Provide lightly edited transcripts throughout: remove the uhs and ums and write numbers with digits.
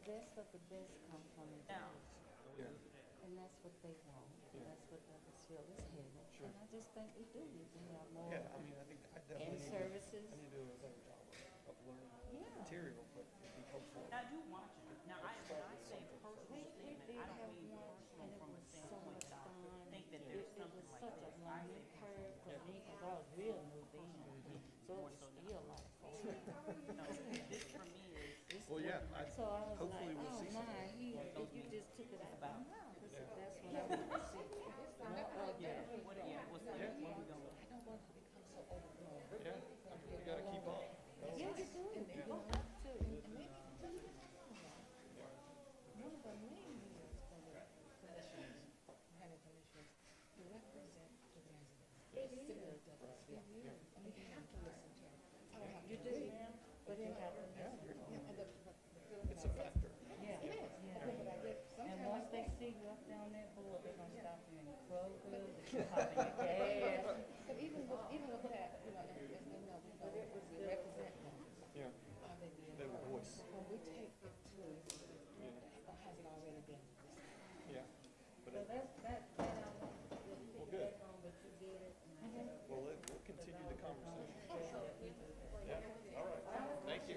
best of the best come from it. Yeah. Yeah. And that's what they want. Yeah. That's what Douglasville is headed. Sure. And I just think we do need to have more. Yeah, I mean, I think I definitely And need services. I need to do a better job of learning Yeah. material, but it'd be helpful. I do watch it. Now, when I say personal We statement, did I don't have mean one, personal and it from a was so standpoint much that I fun. think that It there's was something like such a this. I learning say curve for Yeah. me because I was real new then. So it was still a lot of fun. no, this for me is Well, yeah, So I was hopefully like, we'll oh see my, you just took it out. Wow, that's what I want to see. More of that. what it is. What's the Yeah. what we gonna I don't want it to become so overblown. yeah, I mean, we gotta keep up. Yeah, you do. You have to. One of the main reasons for the commissioners, having commissioners to represent the residents. Particularly Douglasville. And we have to listen to them. You do, but you have to listen. It's a factor. Yeah, yeah. And once they see you up down that board, they're gonna stop you in Kroger, they're popping your gas. But even with that, you know, as we know, we represent them. Yeah, they have a voice. When we take it to, or has it already been? Yeah, but So it, that I want to Well, pick good. back on, but you did it. we'll continue the conversation. Yeah, all right. Thank you.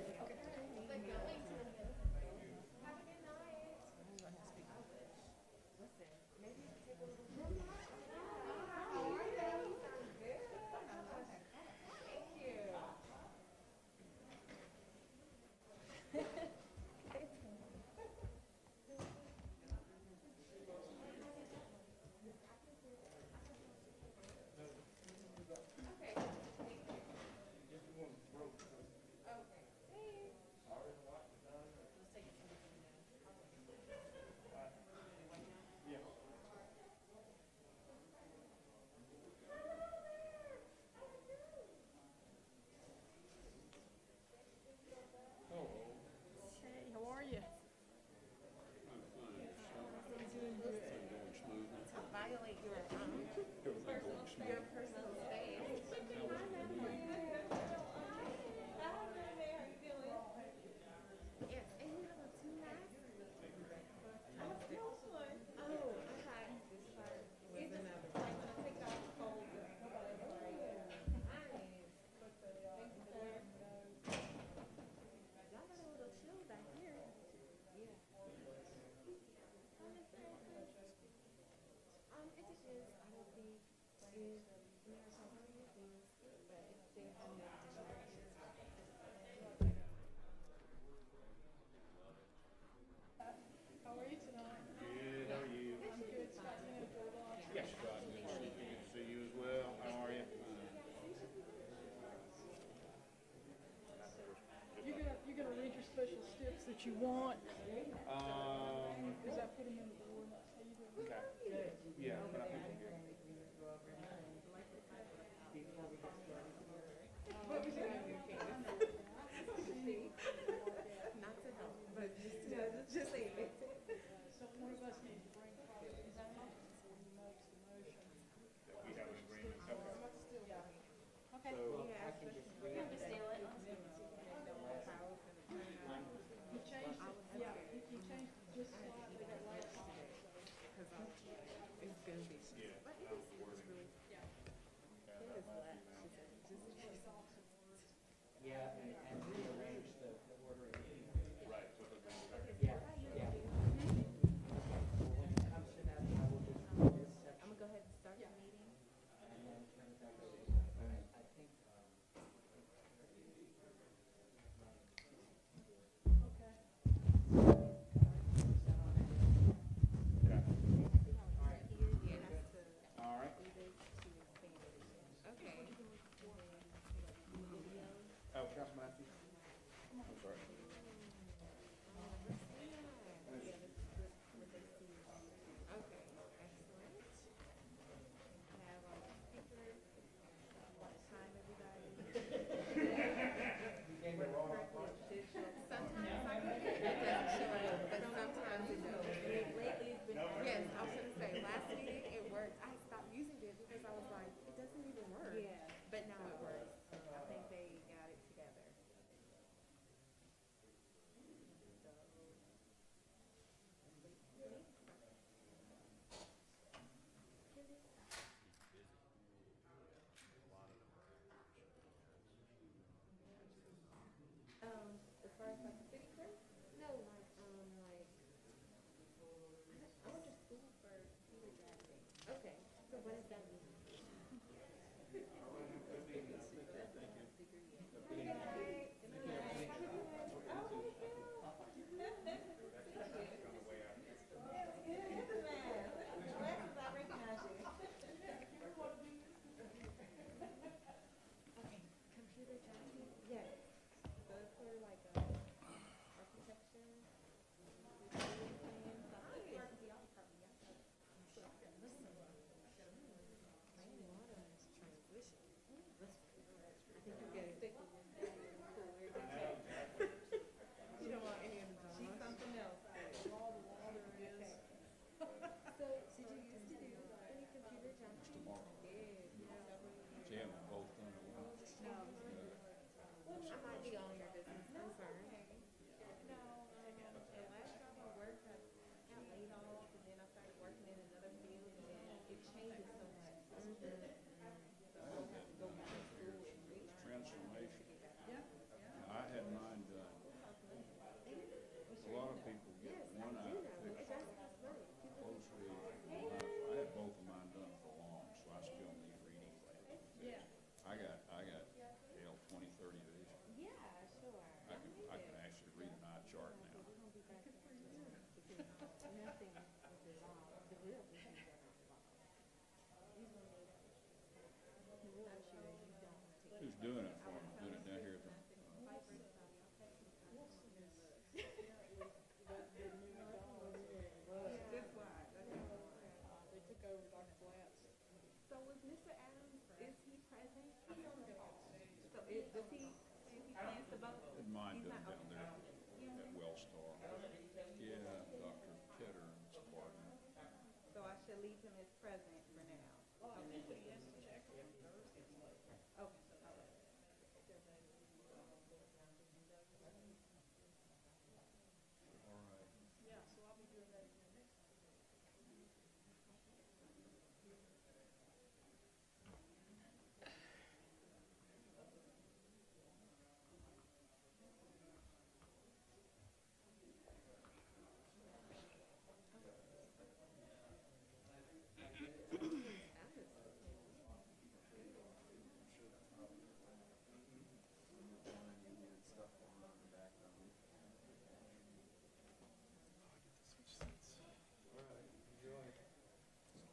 Hey, how are you? Violate your personal space. Yes, and you have a two last? Oh, I had this part. It's just like when I take off cold. Y'all got a little chill back here. Yeah. It just is. I don't think we have some other things, but it's been kind of How are you tonight? Good, how are you? I'm good, Scott. Yes, Scott, good to see you as well. How are you? You're gonna read your special steps that you want, because I put them in the board. How you doing? Okay. Yeah, but I think I'm good. What was your name? Not to help, but just say it. So one of us needs to bring copies of the motion when he makes the motion. We have an agreement. Okay. Okay. So, You changed it, yeah, you changed it just slightly, that last one. It's gonna be. yeah, But that was the wording. Yeah. That last email. Yeah, and rearrange the ordering. Right, so the thing. Yeah, yeah. When it comes to that, I will just do this section I'm gonna go ahead and start the meeting. and then turn it back over. I think, Okay. All right. Okay. Oh, Councilman Matthews? I'm sorry. Okay, excellent. Have our speaker, what time everybody? you gave me wrong. Sometimes I can get it doesn't show up, but sometimes it does. Lately it's been. Yes, I was gonna say, last meeting it worked. I stopped using it because I was like, it doesn't even work. Yeah. But now it works. I think they got it together. So what does that mean? Okay, computer judging? Yes. So it's for like architecture, design plan, so I think it's the art department, yeah. Rainwater is transmission. I think you get it. You don't want any of the drama. She's something else. All the water is. So, did you used to do any computer judging? Tomorrow. Yeah. Jim, both done at once. I might be on your business, I'm sorry. No, the last job I worked, I got laid off, and then I started working in another field, and then it changes so much. So I have to go back to school and relearn. Transformation. Yeah. I had mine done. A lot of people get one eye It fixed does cost money. closely. I had both of mine done for long, so I still need reading glasses. Yeah. I got, hell, 20, 30 vision. Yeah, sure. I can actually read an eye chart now. We're gonna be back to that because nothing is the law, the real issues are not law. Usually the real issue is you don't take. Who's doing it for me? Doing it down here at the, They took over Dr. Blatt's. So was Mr. Adams, is he present? So does he plans to vote? had mine He's done not- down there at Wellstar. Yeah, Dr. Ketter's partner. So I should leave him as present for now. Well, I think he has to check on Thursday. Okay, all right. All right. Yeah, so I'll be doing that again next time.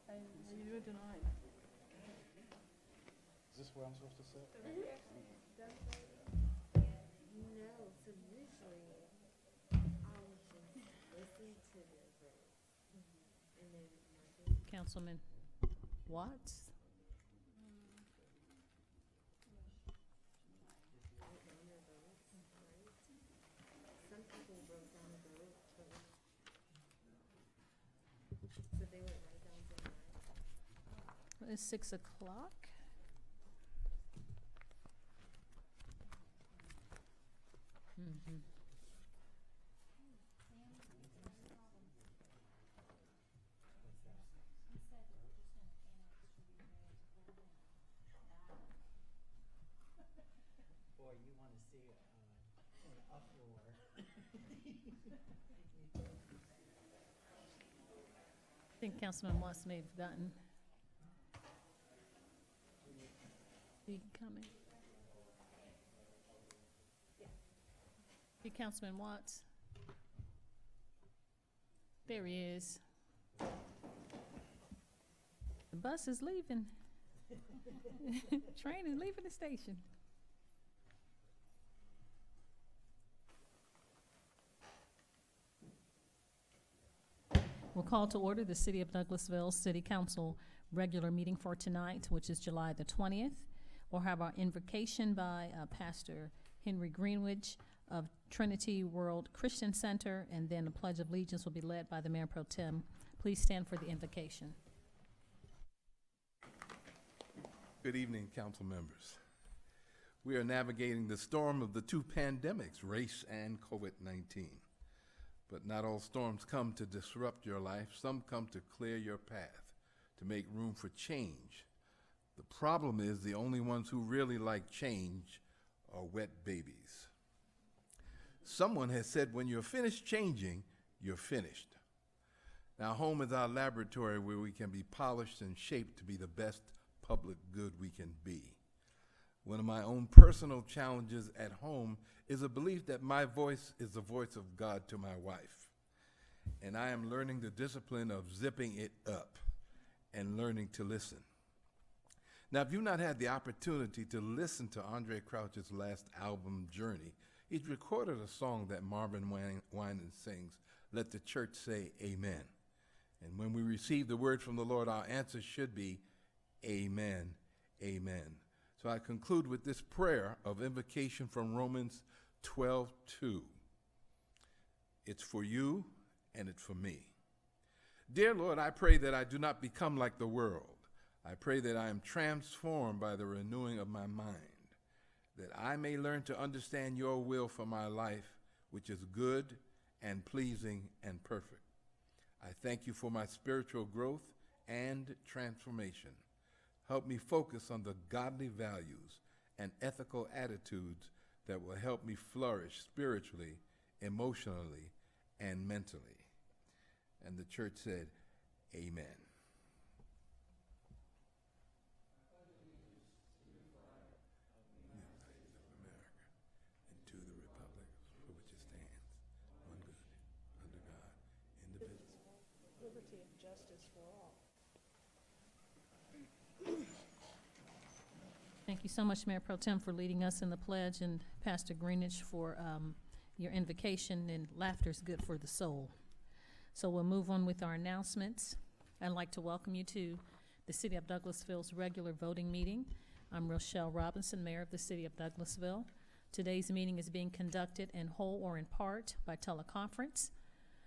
Hey, how you doing tonight? Is this where I'm supposed to sit? No, so usually I'll just listen to the votes. And then my Councilman Watts? write down their votes, right? Some people wrote down the vote, so they would write down their vote. It's 6 o'clock. Mm-hmm. Boy, you wanna see it, an uproar. I think Councilman Watts may have gotten. He coming? Hey, Councilman Watts? There he is. The bus is leaving. Train is leaving the station. We'll call to order the City of Douglasville City Council regular meeting for tonight, which is July the 20th. We'll have our invocation by Pastor Henry Greenwich of Trinity World Christian Center, and then the Pledge of Allegiance will be led by the Mayor Pro Tem. Please stand for the invocation. Good evening, council members. We are navigating the storm of the two pandemics, race and COVID-19. But not all storms come to disrupt your life. Some come to clear your path, to make room for change. The problem is the only ones who really like change are wet babies. Someone has said when you're finished changing, you're finished. Now, home is our laboratory where we can be polished and shaped to be the best public good we can be. One of my own personal challenges at home is a belief that my voice is the voice of God to my wife. And I am learning the discipline of zipping it up and learning to listen. Now, if you've not had the opportunity to listen to Andre Crouch's last album, Journey, he's recorded a song that Marvin Winans sings, "Let the Church Say Amen." And when we receive the word from the Lord, our answer should be amen, amen. So I conclude with this prayer of invocation from Romans 12:2. It's for you and it's for me. Dear Lord, I pray that I do not become like the world. I pray that I am transformed by the renewing of my mind, that I may learn to understand your will for my life, which is good and pleasing and perfect. I thank you for my spiritual growth and transformation. Help me focus on the godly values and ethical attitudes that will help me flourish spiritually, emotionally, and mentally. And the church said, amen. Liberty and justice for all. Thank you so much, Mayor Pro Tem, for leading us in the pledge, and Pastor Greenwich for your invocation, and laughter is good for the soul. So we'll move on with our announcements. I'd like to welcome you to the City of Douglasville's regular voting meeting. I'm Rochelle Robinson, Mayor of the City of Douglasville. Today's meeting is being conducted in whole or in part by teleconference.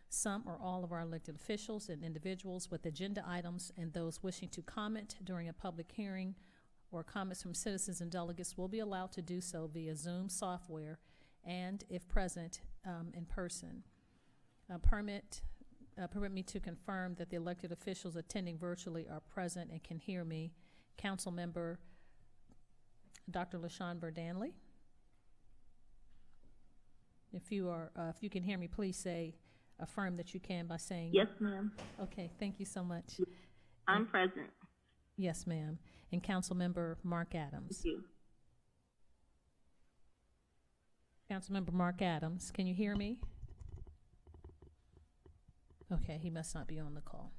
Some or all of our elected officials and individuals with agenda items and those wishing to comment during a public hearing or comments from citizens and delegates will be allowed to do so via Zoom software and, if present, in person. Permit me to confirm that the elected officials attending virtually are present and can hear me. Council Member Dr. LaShun Danley. If you can hear me, please say affirm that you can by saying Yes, ma'am. Okay, thank you so much. I'm present. Yes, ma'am. And Councilmember Mark Adams. Thank you. Councilmember Mark Adams, can you hear me? Okay, he must not be on the call.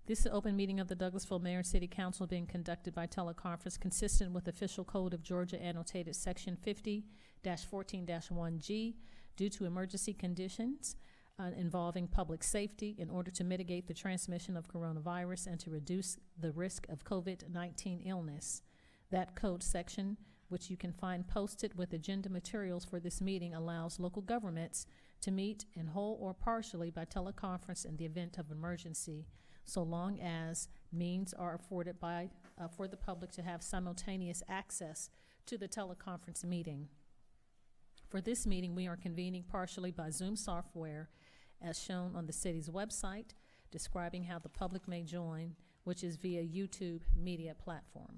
This is an open meeting of the Douglasville Mayor and City Council being conducted by teleconference consistent with Official Code of Georgia annotated Section 50-14-1G due to emergency conditions involving public safety in order to mitigate the transmission of coronavirus and to reduce the risk of COVID-19 illness. That code section, which you can find posted with agenda materials for this meeting, allows local governments to meet in whole or partially by teleconference in the event of emergency, so long as means are afforded for the public to have simultaneous access to the teleconference meeting. For this meeting, we are convening partially by Zoom software as shown on the city's website, describing how the public may join, which is via YouTube media platform.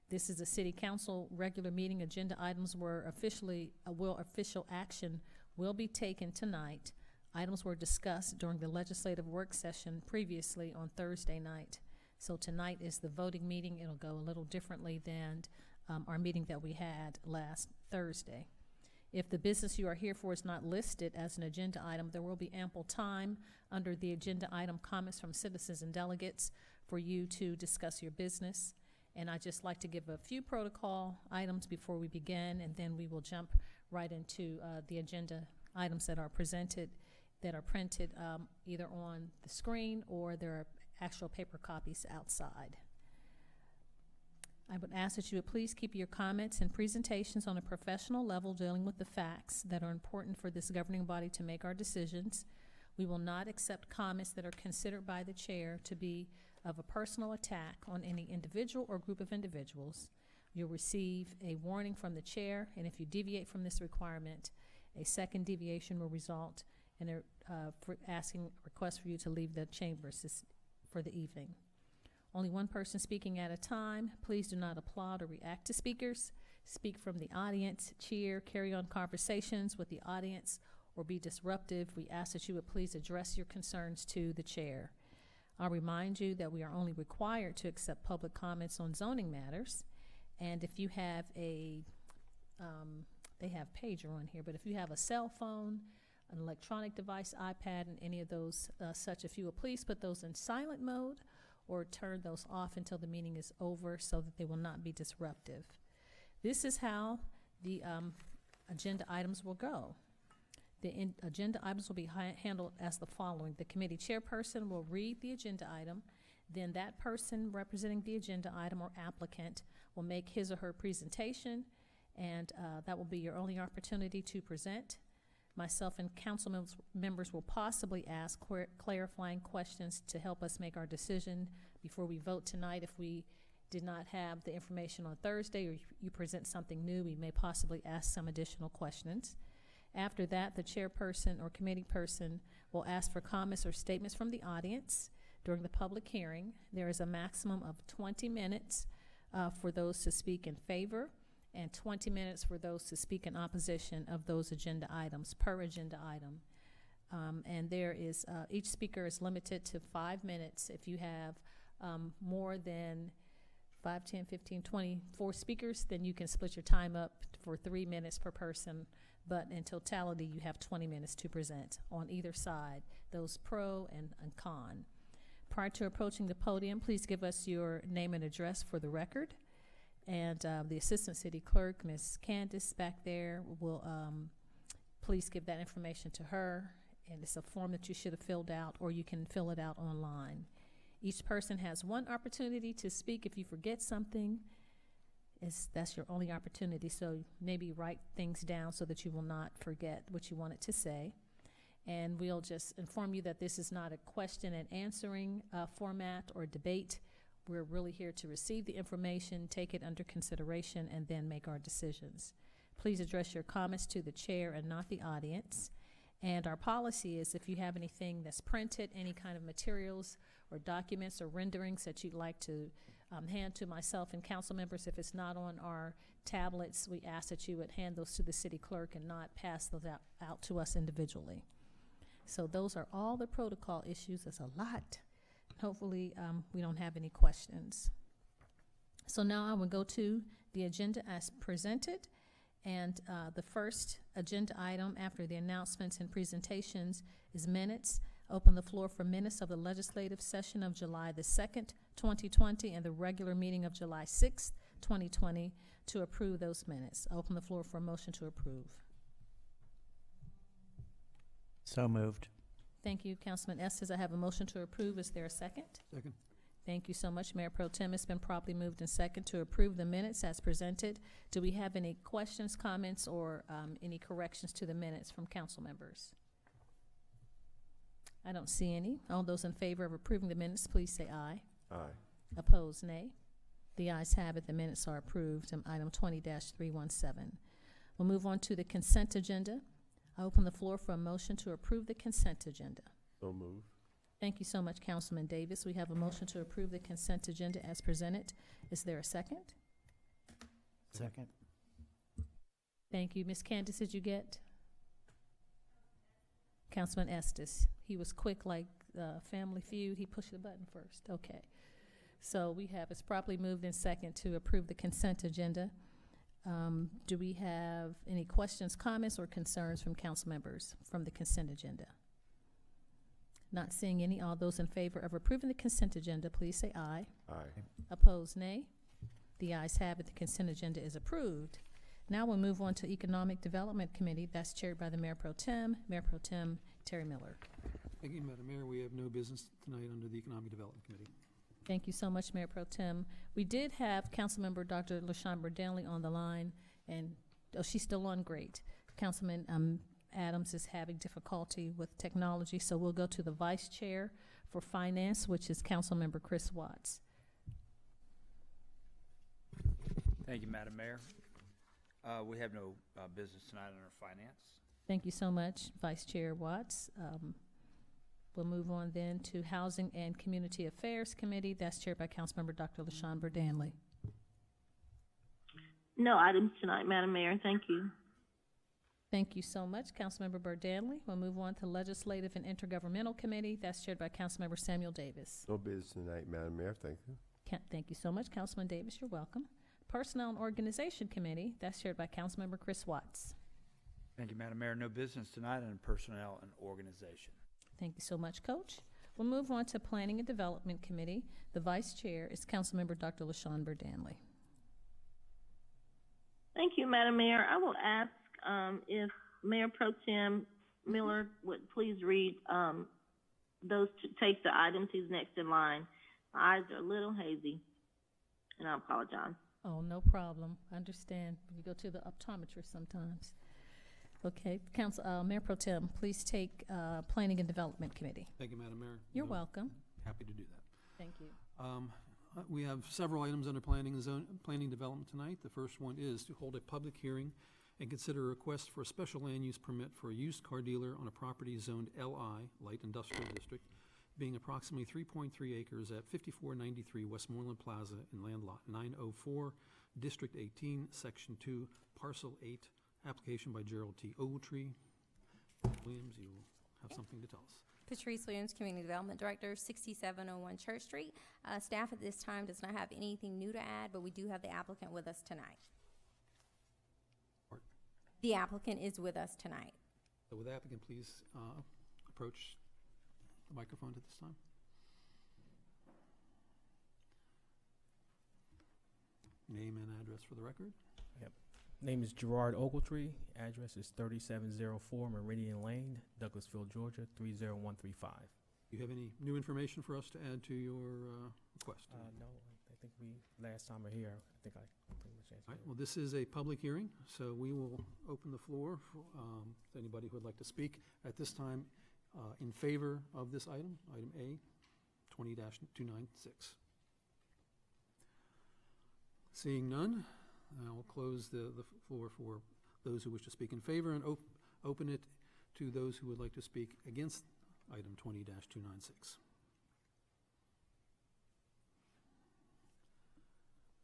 This is a City Council regular meeting. Agenda items were official action will be taken tonight. Items were discussed during the legislative work session previously on Thursday night. So tonight is the voting meeting. It'll go a little differently than our meeting that we had last Thursday. If the business you are here for is not listed as an agenda item, there will be ample time under the agenda item comments from citizens and delegates for you to discuss your business. And I'd just like to give a few protocol items before we begin, and then we will jump right into the agenda items that are presented, that are printed either on the screen or there are actual paper copies outside. I would ask that you would please keep your comments and presentations on a professional level dealing with the facts that are important for this governing body to make our decisions. We will not accept comments that are considered by the chair to be of a personal attack on any individual or group of individuals. You'll receive a warning from the chair, and if you deviate from this requirement, a second deviation will result in a request for you to leave the chambers for the evening. Only one person speaking at a time. Please do not applaud or react to speakers. Speak from the audience, cheer, carry on conversations with the audience or be disruptive, we ask that you would please address your concerns to the chair. I'll remind you that we are only required to accept public comments on zoning matters. And if you have a, they have pager on here, but if you have a cell phone, an electronic device, iPad, and any of those such, if you will please put those in silent mode or turn those off until the meeting is over so that they will not be disruptive. This is how the agenda items will go. The agenda items will be handled as the following. The committee chairperson will read the agenda item. Then that person representing the agenda item or applicant will make his or her presentation, and that will be your only opportunity to present. Myself and council members will possibly ask clarifying questions to help us make our decision before we vote tonight. If we did not have the information on Thursday or you present something new, we may possibly ask some additional questions. After that, the chairperson or committee person will ask for comments or statements from the audience during the public hearing. There is a maximum of 20 minutes for those to speak in favor and 20 minutes for those to speak in opposition of those agenda items, per agenda item. And there is, each speaker is limited to 5 minutes. If you have more than 5, 10, 15, 24 speakers, then you can split your time up for 3 minutes per person. But in totality, you have 20 minutes to present on either side, those pro and con. Prior to approaching the podium, please give us your name and address for the record. And the Assistant City Clerk, Ms. Candace, back there, will please give that information to her. And it's a form that you should have filled out, or you can fill it out online. Each person has one opportunity to speak. If you forget something, that's your only opportunity. So maybe write things down so that you will not forget what you wanted to say. And we'll just inform you that this is not a question and answering format or debate. We're really here to receive the information, take it under consideration, and then make our decisions. Please address your comments to the chair and not the audience. And our policy is if you have anything that's printed, any kind of materials or documents or renderings that you'd like to hand to myself and council members, if it's not on our tablets, we ask that you would hand those to the city clerk and not pass those out to us individually. So those are all the protocol issues. There's a lot. Hopefully we don't have any questions. So now I will go to the agenda as presented. And the first agenda item after the announcements and presentations is minutes. Open the floor for minutes of the legislative session of July the 2nd, 2020, and the regular meeting of July 6th, 2020, to approve those minutes. Open the floor for a motion to approve. So moved. Thank you, Councilman Estes. I have a motion to approve. Is there a second? Second. Thank you so much, Mayor Pro Tem. It's been properly moved and second to approve the minutes as presented. Do we have any questions, comments, or any corrections to the minutes from council members? I don't see any. All those in favor of approving the minutes, please say aye. Aye. Opposed, nay. The ayes have it. The minutes are approved. Item 20-317. We'll move on to the consent agenda. I open the floor for a motion to approve the consent agenda. So moved. Thank you so much, Councilman Davis. We have a motion to approve the consent agenda as presented. Is there a second? Second. Thank you. Ms. Candace, did you get? Councilman Estes. He was quick like Family Feud. He pushed the button first. Okay. So we have, it's properly moved in second to approve the consent agenda. Do we have any questions, comments, or concerns from council members from the consent agenda? Not seeing any. All those in favor of approving the consent agenda, please say aye. Aye. Opposed, nay. The ayes have it. The consent agenda is approved. Now we'll move on to Economic Development Committee. That's chaired by the Mayor Pro Tem Terry Miller. Thank you, Madam Mayor. We have no business tonight under the Economic Development Committee. Thank you so much, Mayor Pro Tem. We did have Councilmember Dr. LaShun Danley on the line, and she's still on. Great. Councilman Adams is having difficulty with technology, so we'll go to the Vice Chair for Finance, which is Councilmember Chris Watts. Thank you, Madam Mayor. We have no business tonight under Finance. Thank you so much, Vice Chair Watts. We'll move on then to Housing and Community Affairs Committee. That's chaired by Councilmember Dr. LaShun Danley. No items tonight, Madam Mayor. Thank you. Thank you so much, Councilmember Burt Danley. We'll move on to Legislative and Intergovernmental Committee. That's chaired by Councilmember Samuel Davis. No business tonight, Madam Mayor. Thank you. Thank you so much, Councilman Davis. You're welcome. Personnel and Organization Committee. That's chaired by Councilmember Chris Watts. Thank you, Madam Mayor. No business tonight on Personnel and Organization. Thank you so much, Coach. We'll move on to Planning and Development Committee. The Vice Chair is Councilmember Dr. LaShun Danley. Thank you, Madam Mayor. I will ask if Mayor Pro Tem Miller would please read those to take the items. He's next in line. My eyes are a little hazy, and I apologize. Oh, no problem. I understand. You go to the optometrist sometimes. Okay, Mayor Pro Tem, please take Planning and Development Committee. Thank you, Madam Mayor. You're welcome. Happy to do that. Thank you. We have several items under planning development tonight. The first one is to hold a public hearing and consider a request for a special land use permit for a used car dealer on a property zoned LI, Light Industrial District, being approximately 3.3 acres at 5493 Westmoreland Plaza in land lot 904, District 18, Section 2, Parcel 8, application by Gerald T. Ogletree. Williams, you will have something to tell us. Patrice Williams, Community Development Director, 6701 Church Street. Staff at this time does not have anything new to add, but we do have the applicant with us tonight. The applicant is with us tonight. So would the applicant please approach the microphone at this time? Name and address for the record. Yep. Name is Gerard Ogletree. Address is 3704 Meridian Lane, Douglasville, Georgia, 30135. Do you have any new information for us to add to your request? No, I think last time we were here, I think I pretty much answered. All right, well, this is a public hearing, so we will open the floor for anybody who would like to speak at this time in favor of this item, item A, 20-296. Seeing none, I will close the floor for those who wish to speak in favor and open it to those who would like to speak against item 20-296.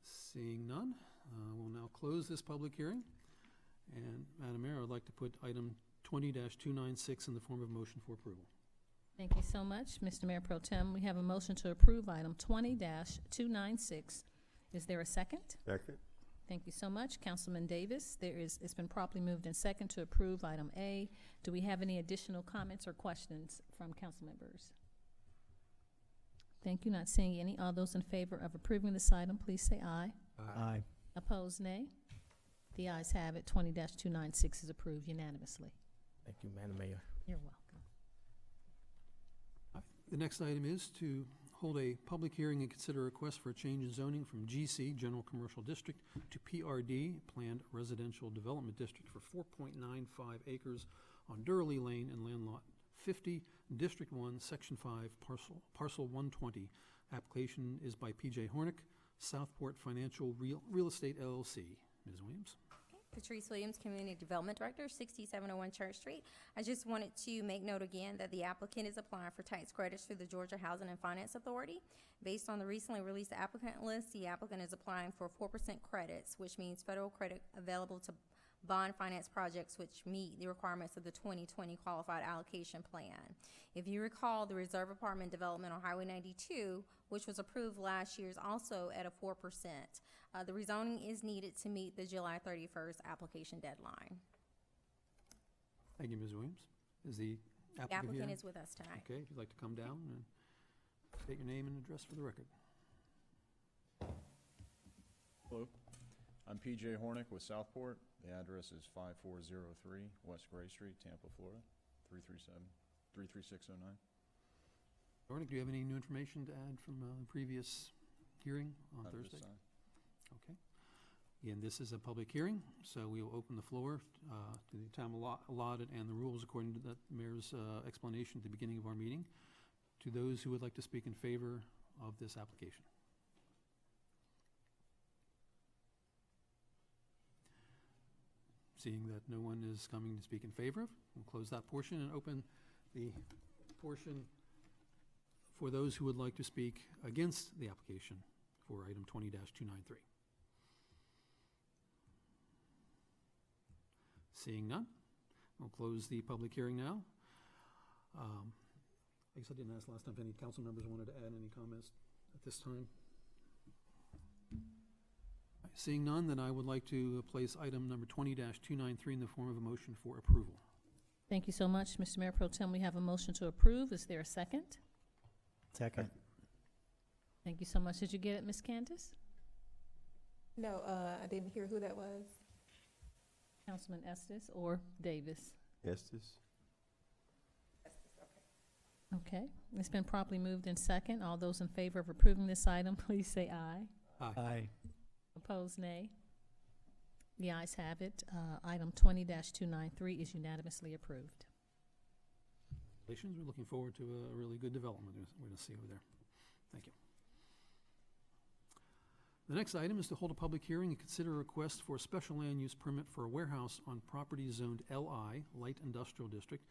Seeing none, we'll now close this public hearing. And Madam Mayor, I'd like to put item 20-296 in the form of motion for approval. Thank you so much, Mr. Mayor Pro Tem. We have a motion to approve item 20-296. Is there a second? Second. Thank you so much, Councilman Davis. It's been properly moved in second to approve item A. Do we have any additional comments or questions from council members? Thank you. Not seeing any. All those in favor of approving this item, please say aye. Aye. Opposed, nay. The ayes have it. 20-296 is approved unanimously. Thank you, Madam Mayor. You're welcome. The next item is to hold a public hearing and consider a request for a change in zoning from GC, General Commercial District, to PRD, Planned Residential Development District, for 4.95 acres on Durley Lane and land lot 50, District 1, Section 5, Parcel 120. Application is by P.J. Hornick, Southport Financial Real Estate LLC. Ms. Williams. Patrice Williams, Community Development Director, 6701 Church Street. I just wanted to make note again that the applicant is applying for tax credits through the Georgia Housing and Finance Authority. Based on the recently released applicant list, the applicant is applying for 4% credits, which means federal credit available to bond finance projects which meet the requirements of the 2020 Qualified Allocation Plan. If you recall, the Reserve Apartment development on Highway 92, which was approved last year, is also at a 4%. The rezoning is needed to meet the July 31st application deadline. Thank you, Ms. Williams. Is the applicant here? The applicant is with us tonight. Okay, if you'd like to come down and state your name and address for the record. Hello, I'm P.J. Hornick with Southport. The address is 5403 West Gray Street, Tampa, Florida, 33609. Hornick, do you have any new information to add from the previous hearing on Not Thursday? this time. Okay. Again, this is a public hearing, so we will open the floor to the time allotted and the rules according to the mayor's explanation at the beginning of our meeting, to those who would like to speak in favor of this application. Seeing that no one is coming to speak in favor, we'll close that portion and open the portion for those who would like to speak against the application for item 20-293. Seeing none, We'll close the public hearing now. I guess I didn't ask last time if any council members wanted to add any comments at this time. Seeing none, then I would like to place item number 20-293 in the form of a motion for approval. Thank you so much, Mr. Mayor Pro Tem. We have a motion to approve. Is there a second? Second. Thank you so much. Did you get it, Ms. Candace? No, I didn't hear who that was. Councilman Estes or Davis? Estes? Okay. It's been properly moved in second. All those in favor of approving this item, please say aye. Aye. Opposed, nay. The ayes have it. Item 20-293 is unanimously approved. Congratulations. We're looking forward to a really good development we're going to see over there. Thank you. The next item is to hold a public hearing and consider a request for a special land use permit for a warehouse on property zoned LI, Light Industrial District,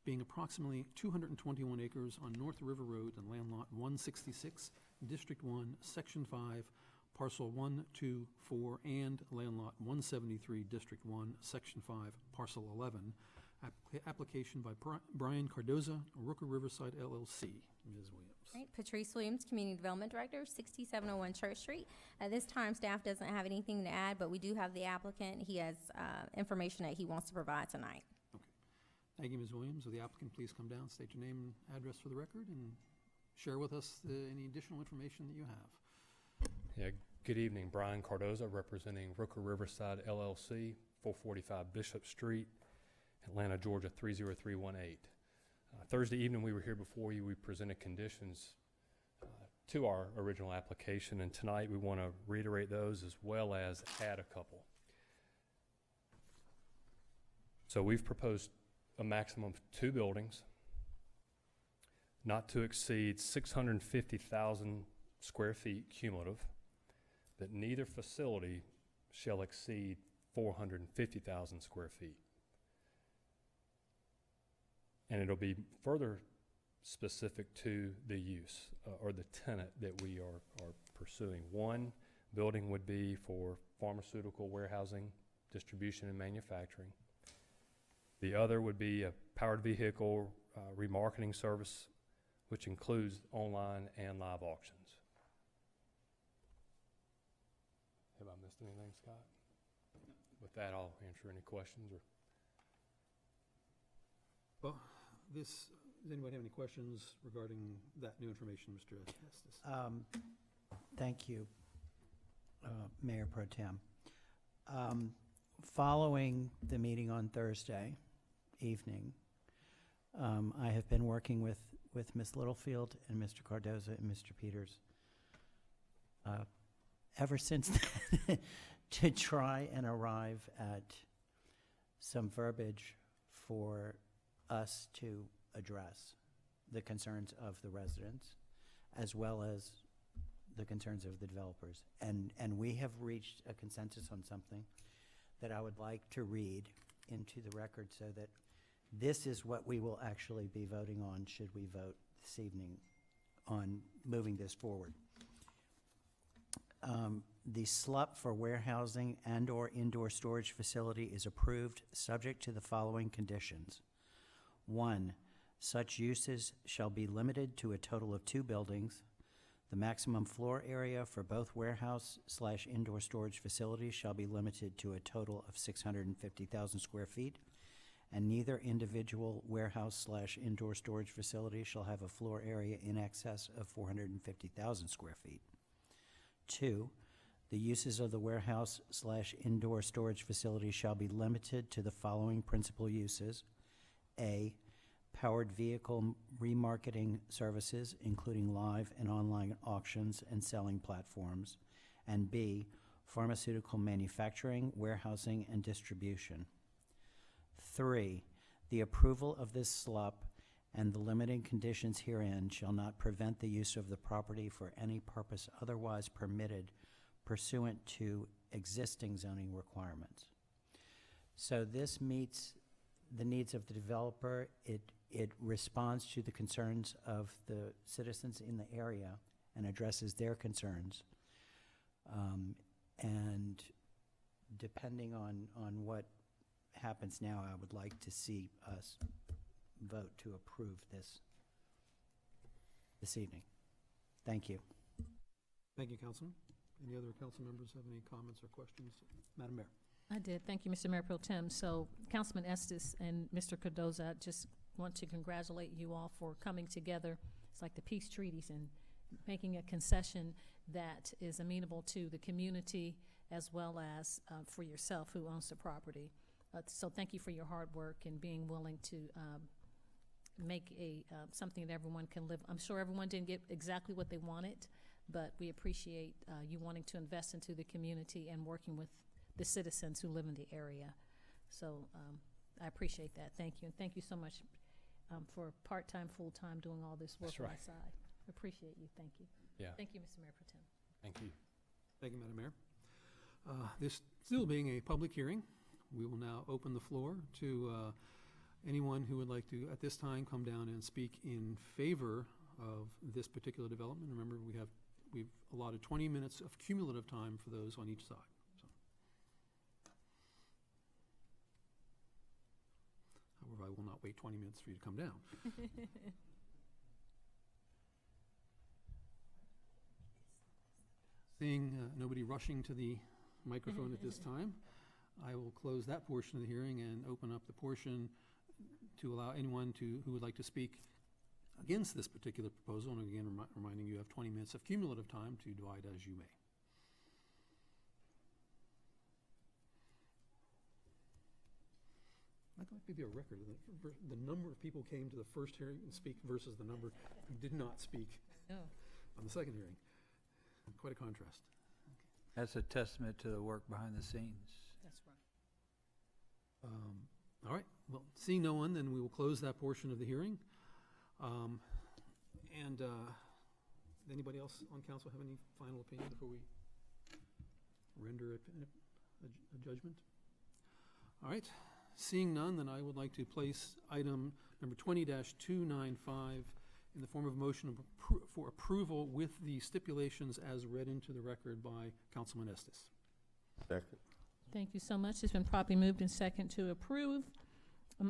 being approximately 221 acres on North River Road and land lot 166, District 1, Section 5, Parcel 1, 2, 4, and land lot 173, District 1, Section 5, Parcel 11. Application by Brian Cardoza, Rooker Riverside LLC. Ms. Williams. Right, Patrice Williams, Community Development Director, 6701 Church Street. At this time, staff doesn't have anything to add, but we do have the applicant. He has information that he wants to provide tonight. Okay. Thank you, Ms. Williams. Will the applicant please come down, state your name and address for the record, and share with us any additional information that you have. Yeah, good evening. Brian Cardoza, representing Rooker Riverside LLC, 445 Bishop Street, Atlanta, Georgia, 30318. Thursday evening, we were here before you. We presented conditions to our original application, and tonight we want to reiterate those as well as add a couple. So we've proposed a maximum of 2 buildings, not to exceed 650,000 square feet cumulative, that neither facility shall exceed 450,000 square feet. And it'll be further specific to the use or the tenant that we are pursuing. One building would be for pharmaceutical warehousing, distribution, and manufacturing. The other would be a powered vehicle remarketing service, which includes online and live auctions. Have I missed anything, Scott? With that, I'll answer any questions. Well, does anybody have any questions regarding that new information, Mr. Estes? Thank you, Mayor Pro Tem. Following the meeting on Thursday evening, I have been working with Ms. Littlefield and Mr. Cardoza and Mr. Peters ever since then to try and arrive at some verbiage for us to address the concerns of the residents as well as the concerns of the developers. And we have reached a consensus on something that I would like to read into the record so that this is what we will actually be voting on should we vote this evening on moving this forward. The SLUP for warehousing and or indoor storage facility is approved subject to the following conditions. 1, such uses shall be limited to a total of 2 buildings. The maximum floor area for both warehouse/indoor storage facilities shall be limited to a total of 650,000 square feet, and neither individual warehouse/indoor storage facility shall have a floor area in excess of 450,000 square feet. 2, the uses of the warehouse/indoor storage facility shall be limited to the following principal uses. A, powered vehicle remarketing services, including live and online auctions and selling platforms. And B, pharmaceutical manufacturing, warehousing, and distribution. 3, the approval of this SLUP and the limiting conditions herein shall not prevent the use of the property for any purpose otherwise permitted pursuant to existing zoning requirements. So this meets the needs of the developer. It responds to the concerns of the citizens in the area and addresses their concerns. And depending on what happens now, I would like to see us vote to approve this evening. Thank you. Thank you, Councilman. Any other council members have any comments or questions? Madam Mayor. I did. Thank you, Mr. Mayor Pro Tem. So, Councilman Estes and Mr. Cardoza, I just want to congratulate you all for coming together. It's like the peace treaties and making a concession that is amenable to the community as well as for yourself who owns the property. So thank you for your hard work and being willing to make something that everyone can live. I'm sure everyone didn't get exactly what they wanted, but we appreciate you wanting to invest into the community and working with the citizens who live in the area. So I appreciate that. Thank you. And thank you so much for part-time, full-time, doing all this work on the side. Appreciate you. Thank you. Yeah. Thank you, Mr. Mayor Pro Tem. Thank you. Thank you, Madam Mayor. This still being a public hearing, we will now open the floor to anyone who would like to, at this time, come down and speak in favor of this particular development. Remember, we've allotted 20 minutes of cumulative time for those on each side. So. However, I will not wait 20 minutes for you to come down. Seeing nobody rushing to the microphone at this time, I will close that portion of the hearing and open up the portion to allow anyone who would like to speak against this particular proposal. And again, reminding you have 20 minutes of cumulative time to divide as you may. That might be a record. The number of people came to the first hearing and speak versus the number who did not speak on the second hearing. Quite a contrast. That's a testament to the work behind the scenes. That's right. All right. Well, seeing no one, then we will close that portion of the hearing. Anybody else on council have any final opinion before we render a judgment? All right. Seeing none, then I would like to place item number 20-295 in the form of a motion for approval with the stipulations as read into the record by Councilman Estes. Second. Thank you so much. It's been properly moved and second to approve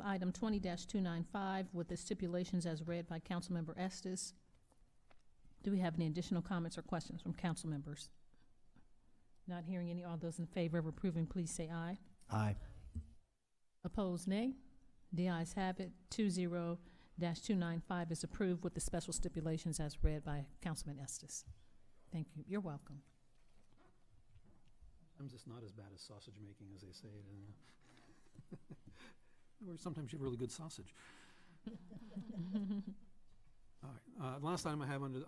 item 20-295 with the stipulations as read by Councilmember Estes. Do we have any additional comments or questions from council members? Not hearing any. All those in favor of approving, please say aye. Aye. Opposed, nay. The ayes have it. 20-295 is approved with the special stipulations as read by Councilman Estes. Thank you. You're welcome. Sometimes it's not as bad as sausage making as they say it. Or sometimes you have really good sausage. All right. Last item I have under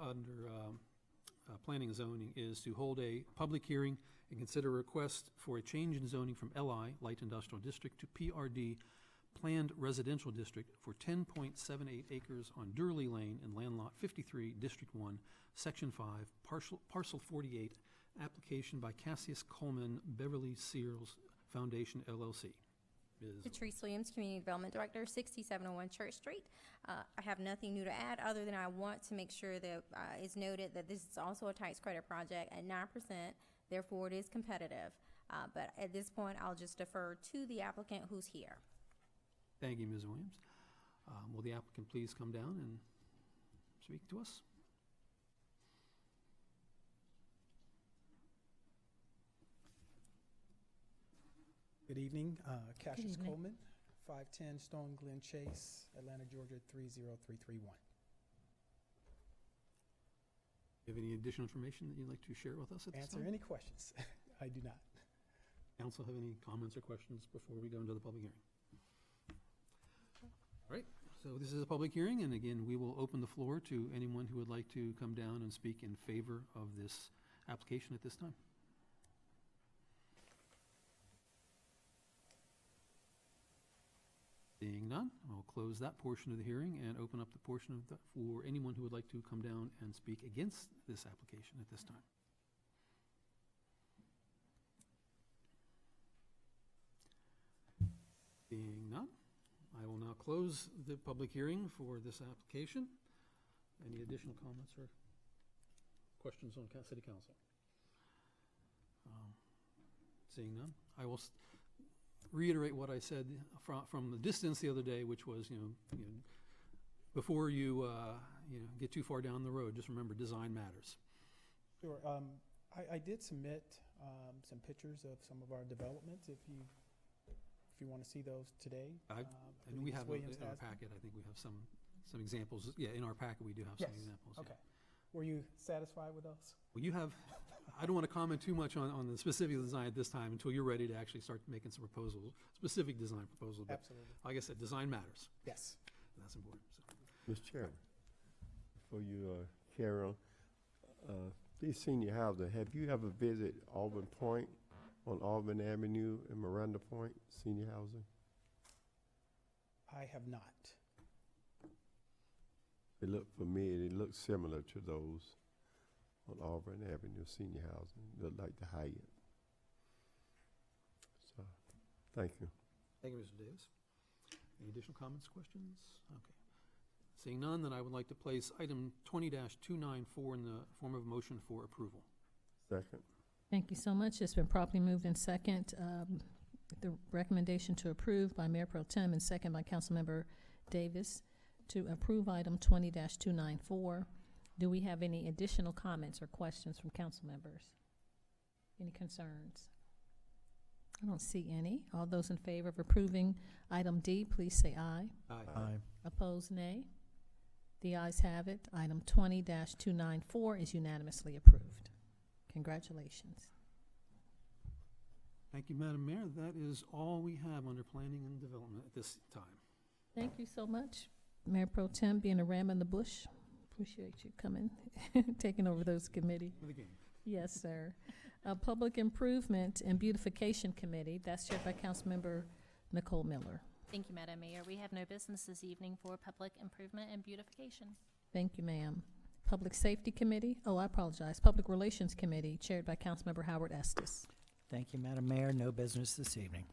planning and zoning is to hold a public hearing and consider a request for a change in zoning from LI, Light Industrial District, to PRD, Planned Residential District, for 10.78 acres on Durley Lane in Land Lot 53, District 1, Section 5, Parcel 48, application by Cassius Coleman, Beverly Sears Foundation, LLC. Patrice Williams, Community Development Director, 6701 Church Street. I have nothing new to add other than I want to make sure that it's noted that this is also a tax credit project at 9%, therefore it is competitive. But at this point, I'll just defer to the applicant who's here. Thank you, Ms. Williams. Will the applicant please come down and speak to us? Good evening, Cassius Coleman, 510 Stone Glen Chase, Atlanta, Georgia, 30331. Do you have any additional information that you'd like to share with us at this time? Answer any questions. I do not. Council have any comments or questions before we go into the public hearing? All right, so this is a public hearing, and again, we will open the floor to anyone who would like to come down and speak in favor of this application at this time. Seeing none, I'll close that portion of the hearing and open up the portion for anyone who would like to come down and speak against this application at this time. Seeing none, I will now close the public hearing for this application. Any additional comments or questions on City Council? Seeing none, I will reiterate what I said from the distance the other day, which was, before you get too far down the road, just remember design matters. Sure. I did submit some pictures of some of our developments. If you want to see those today, And we have in our packet. I think we have some examples. Yeah, in our packet we do have some examples. Okay. Were you satisfied with those? Well, you have. I don't want to comment too much on the specific design at this time until you're ready to actually start making some proposals, specific design proposals. But Absolutely. like I said, design matters. Yes. That's important. So. Mr. Chairman, before you carry on, these senior housing, have you ever visited Auburn Point on Auburn Avenue and Miranda Point, senior housing? I have not. For me, it looks similar to those on Auburn Avenue, senior housing. Look like the Hyatt. So, thank you. Thank you, Mr. Davis. Any additional comments, questions? Okay. Seeing none, then I would like to place item 20-294 in the form of a motion for approval. Second. Thank you so much. It's been properly moved in second. The recommendation to approve by Mayor Pro Tem and second by Councilmember Davis to approve item 20-294. Do we have any additional comments or questions from council members? Any concerns? I don't see any. All those in favor of approving item D, please say aye. Aye. Opposed, nay. The ayes have it. Item 20-294 is unanimously approved. Congratulations. Thank you, Madam Mayor. That is all we have under planning and development at this time. Thank you so much, Mayor Pro Tem, being a ram in the bush. Appreciate you coming, taking over those committee. For the game. Yes, sir. Public Improvement and Beautification Committee, that's chaired by Councilmember Nicole Miller. Thank you, Madam Mayor. We have no business this evening for Public Improvement and Beautification. Thank you, ma'am. Public Safety Committee, I apologize, Public Relations Committee, chaired by Councilmember Howard Estes. Thank you, Madam Mayor. No business this evening.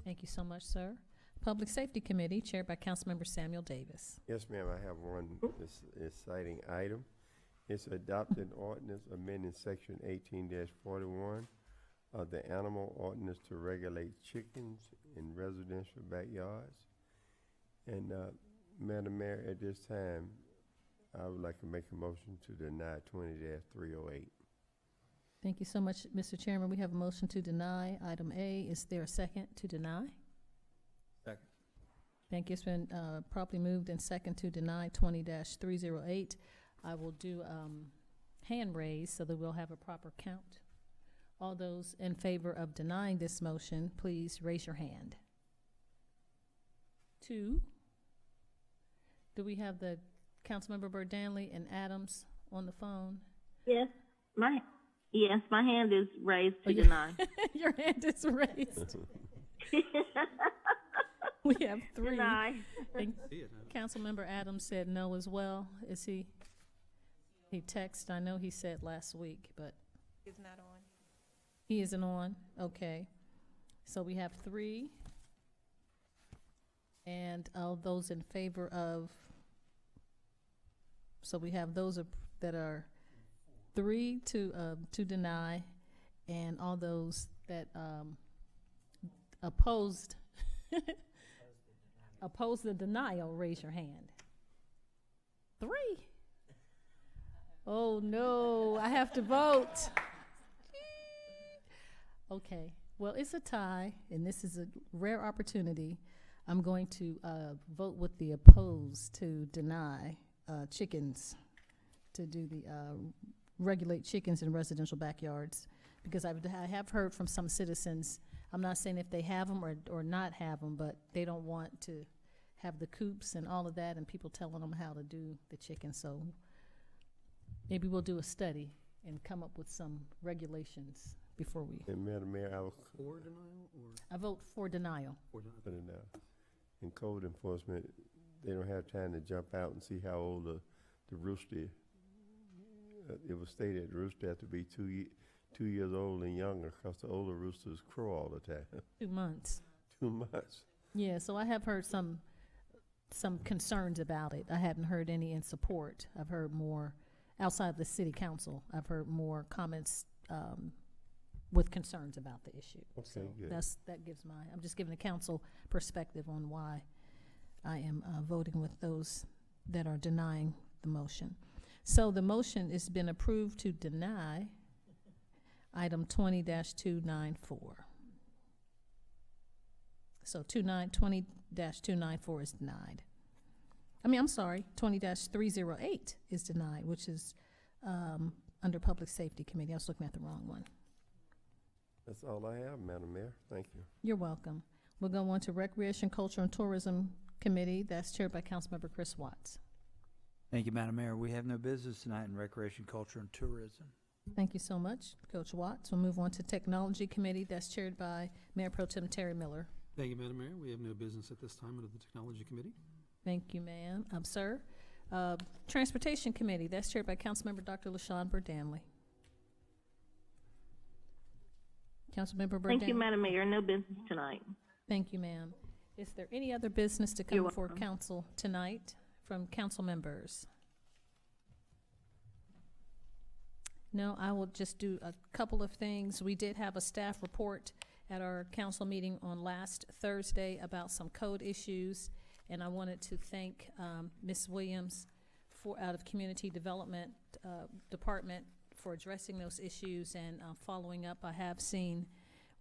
Thank you so much, sir. Public Safety Committee, chaired by Councilmember Samuel Davis. Yes, ma'am, I have one exciting item. It's adopted ordinance amending section 18-41 of the animal ordinance to regulate chickens in residential backyards. And Madam Mayor, at this time, I would like to make a motion to deny 20-308. Thank you so much, Mr. Chairman. We have a motion to deny item A. Is there a second to deny? Second. Thank you. It's been properly moved and second to deny 20-308. I will do hand raise so that we'll have a proper count. All those in favor of denying this motion, please raise your hand. 2. Do we have the Councilmember Byrd Danley and Adams on the phone? Yes, my hand is raised to deny. Your hand is raised. We have 3. Deny. And Councilmember Adams said no as well. Is he? He texted. I know he said last week, but He's not on. he isn't on. Okay. So we have 3. And all those in favor of, so we have those that are 3 to deny, and all those that opposed oppose the denial, raise your hand. 3. Oh no, I have to vote. Okay, well, it's a tie, and this is a rare opportunity. I'm going to vote with the opposed to deny chickens, to do the regulate chickens in residential backyards, because I have heard from some citizens, I'm not saying if they have them or not have them, but they don't want to have the coops and all of that, and people telling them how to do the chicken. So maybe we'll do a study and come up with some regulations before we. And Madam Mayor, I was For denial or? I vote for denial. For denial. for denial. In code enforcement, they don't have time to jump out and see how old the rooster. It was stated the rooster had to be 2 years old and younger, because the older roosters crow all the time. 2 months. 2 months. Yeah, so I have heard some concerns about it. I hadn't heard any in support. I've heard more outside of the city council. I've heard more comments with concerns about the issue. Okay, So good. that gives I'm just giving the council perspective on why I am voting with those that are denying the motion. So the motion has been approved to deny item 20-294. So 20-294 is denied. I'm sorry, 20-308 is denied, which is under Public Safety Committee. I was looking at the wrong one. That's all I have, Madam Mayor. Thank you. You're welcome. We'll go on to Recreation, Culture, and Tourism Committee. That's chaired by Councilmember Chris Watts. Thank you, Madam Mayor. We have no business tonight in Recreation, Culture, and Tourism. Thank you so much, Coach Watts. We'll move on to Technology Committee. That's chaired by Mayor Pro Tem Terry Miller. Thank you, Madam Mayor. We have no business at this time under the Technology Committee. Thank you, ma'am. Sir. Transportation Committee. That's chaired by Councilmember Dr. LaShun Danley. Councilmember Burden. Thank you, Madam Mayor. No business tonight. Thank you, ma'am. Is there any other business to come before council tonight from council members? No, I will just do a couple of things. We did have a staff report at our council meeting on last Thursday about some code issues, and I wanted to thank Ms. Williams out of Community Development Department for addressing those issues and following up. I have seen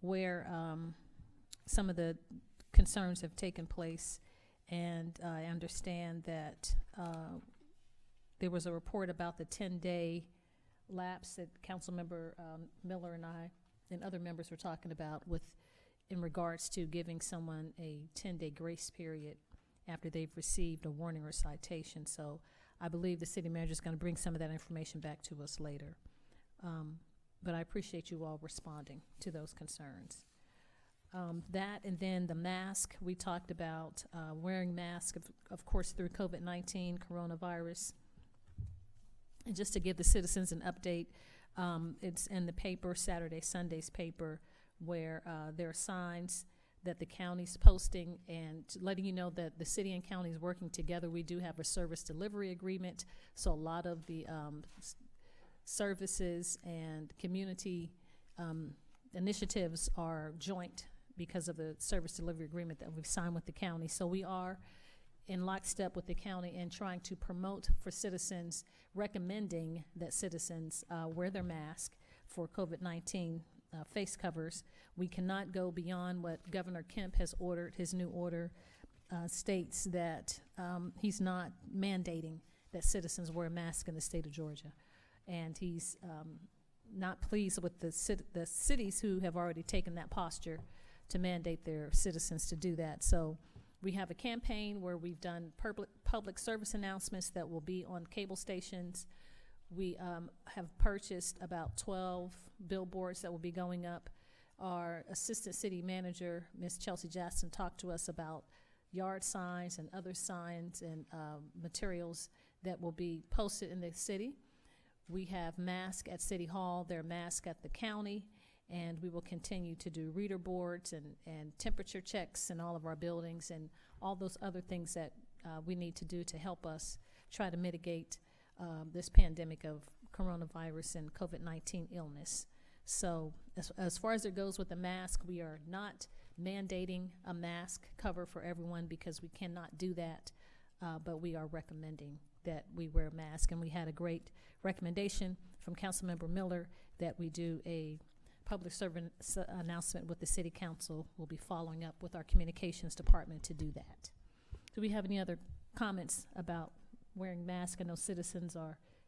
where some of the concerns have taken place, and I understand that there was a report about the 10-day lapse that Councilmember Miller and I and other members were talking about in regards to giving someone a 10-day grace period after they've received a warning or citation. So I believe the city manager is going to bring some of that information back to us later. But I appreciate you all responding to those concerns. That and then the mask, we talked about wearing masks, of course, through COVID-19, coronavirus. And just to give the citizens an update, it's in the paper, Sunday's paper, where there are signs that the county's posting and letting you know that the city and county is working together. We do have a service delivery agreement, so a lot of the services and community initiatives are joint because of the service delivery agreement that we've signed with the county. So we are in lockstep with the county and trying to promote for citizens, recommending that citizens wear their mask for COVID-19 face covers. We cannot go beyond what Governor Kemp has ordered. His new order states that he's not mandating that citizens wear a mask in the state of Georgia. And he's not pleased with the cities who have already taken that posture to mandate their citizens to do that. So we have a campaign where we've done public service announcements that will be on cable stations. We have purchased about 12 billboards that will be going up. Our assistant city manager, Ms. Chelsea Jackson, talked to us about yard signs and other signs and materials that will be posted in the city. We have masks at City Hall, there are masks at the county, and we will continue to do reader boards and temperature checks in all of our buildings and all those other things that we need to do to help us try to mitigate this pandemic of coronavirus and COVID-19 illness. So as far as it goes with the mask, we are not mandating a mask cover for everyone because we cannot do that, but we are recommending that we wear a mask. And we had a great recommendation from Councilmember Miller that we do a public service announcement with the City Council. We'll be following up with our communications department to do that. Do we have any other comments about wearing masks? I know citizens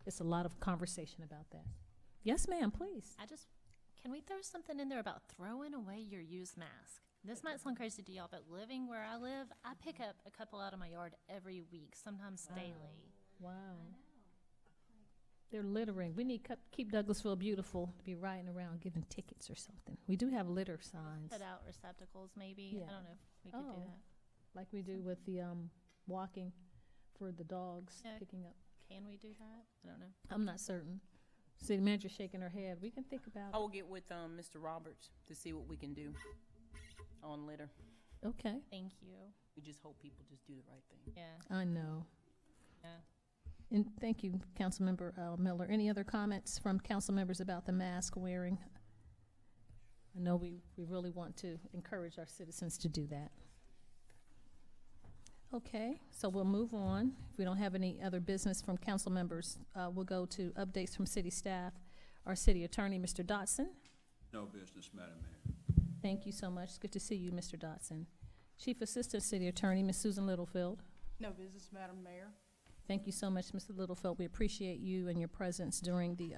it's a lot of conversation about that. Yes, ma'am, please. Can we throw something in there about throwing away your used mask? This might sound crazy to y'all, but living where I live, I pick up a couple out of my yard every week, sometimes daily. Wow. They're littering. We need Keep Douglasville Beautiful to be riding around giving tickets or something. We do have litter signs. Put out receptacles, maybe. Yeah. I don't know if we could do that. Like we do with the walking for the dogs picking up. Can we do that? I don't know. I'm not certain. City manager shaking her head. We can think about it. I will get with Mr. Roberts to see what we can do on litter. Okay. Thank you. We just hope people just do the right thing. Yeah. I know. Yeah. And thank you, Councilmember Miller. Any other comments from council members about the mask wearing? I know we really want to encourage our citizens to do that. Okay, so we'll move on. If we don't have any other business from council members, we'll go to updates from city staff. Our city attorney, Mr. Dotson. No business, Madam Mayor. Thank you so much. It's good to see you, Mr. Dotson. Chief Assistant City Attorney, Ms. Susan Littlefield. No business, Madam Mayor. Thank you so much, Mr. Littlefield. We appreciate you and your presence during the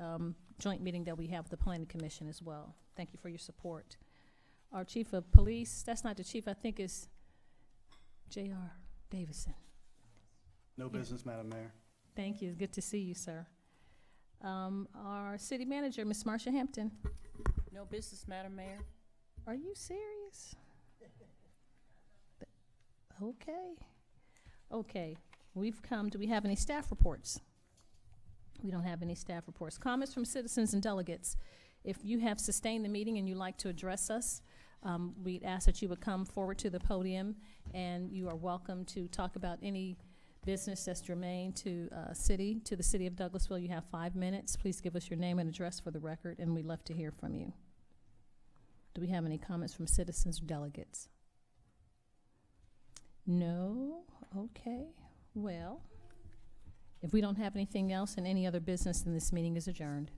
joint meeting that we have with the Planning Commission as well. Thank you for your support. Our Chief of Police, that's not the chief, I think is J.R. Davison. No business, Madam Mayor. Thank you. Good to see you, sir. Our City Manager, Ms. Marsha Hampton. No business, Madam Mayor. Are you serious? Okay. Okay. Do we have any staff reports? We don't have any staff reports. Comments from citizens and delegates. If you have sustained the meeting and you'd like to address us, we'd ask that you would come forward to the podium, and you are welcome to talk about any business that's germane to the city of Douglasville. You have 5 minutes. Please give us your name and address for the record, and we'd love to hear from you. Do we have any comments from citizens or delegates? No? Okay. Well, if we don't have anything else and any other business, then this meeting is adjourned.